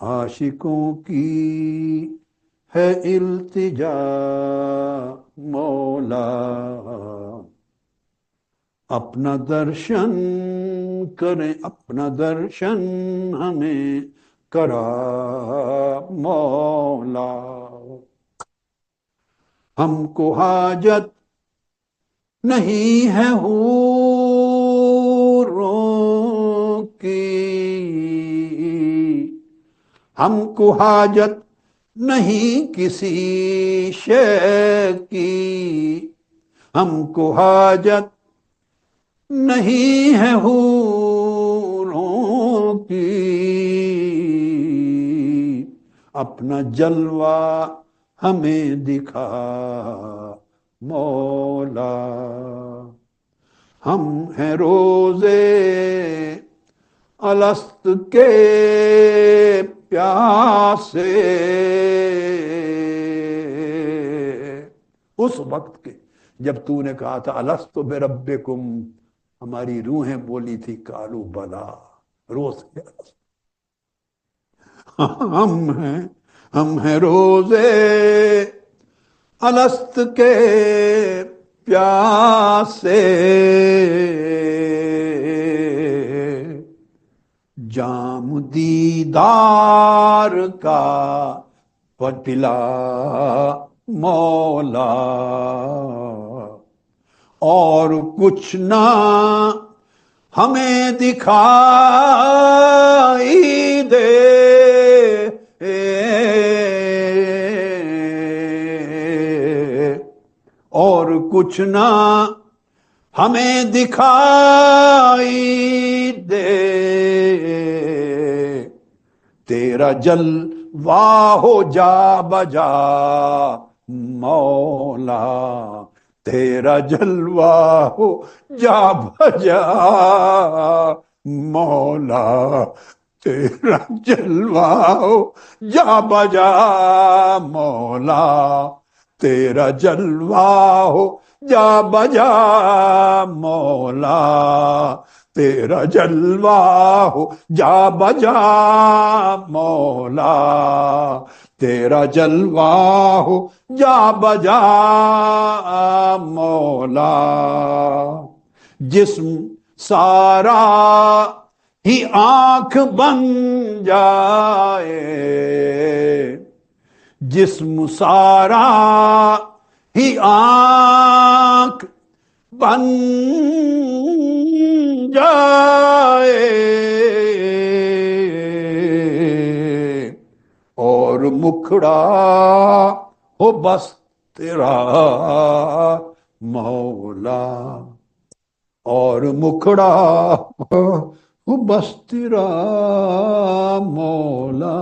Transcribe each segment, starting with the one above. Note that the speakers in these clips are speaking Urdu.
عاشقوں کی ہے التجا مولا، اپنا درشن کریں، اپنا درشن ہمیں کرا مولا۔ ہم کو حاجت نہیں ہے حوروں کی، ہم کو حاجت نہیں کسی شے کی، ہم کو حاجت نہیں ہے حوروں کی، اپنا جلوہ ہمیں دکھا مولا۔ ہم ہیں روزے الست کے پیاسے، اس وقت کے جب تو نے کہا تھا الست بربکم، ہماری روحیں بولی تھی کالو بلا، روز کے ہم ہیں روزے الست کے پیاسے، جام دیدار کا پلا مولا، اور کچھ نہ ہمیں دکھائی دے، اور کچھ نہ ہمیں دکھائی دے، تیرا جلوہ ہو جا بجا مولا، تیرا جلوہ ہو جا بجا مولا، تیرا جلوہ ہو جا بجا مولا، تیرا جلوہ ہو جا بجا مولا، تیرا جلوہ ہو جا بجا مولا، تیرا جلوہ ہو جا بجا مولا۔ جسم سارا ہی آنکھ بن جائے، جسم سارا ہی آنکھ بن جائے، اور مکھڑا ہو بس تیرا مولا، اور مکھڑا ہو بس تیرا مولا،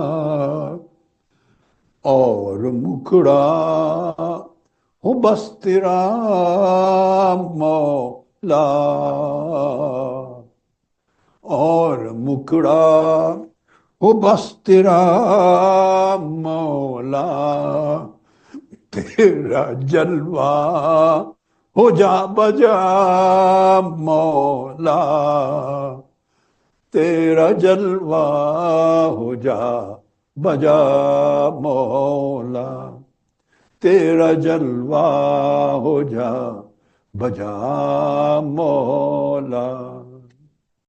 اور مکھڑا ہو بس تیرا مولا، اور مکڑا ہو بس تیرا مولا، تیرا جلوہ ہو جا بجا مولا، تیرا جلوہ ہو جا بجا مولا، تیرا جلوہ ہو جا بجا مولا۔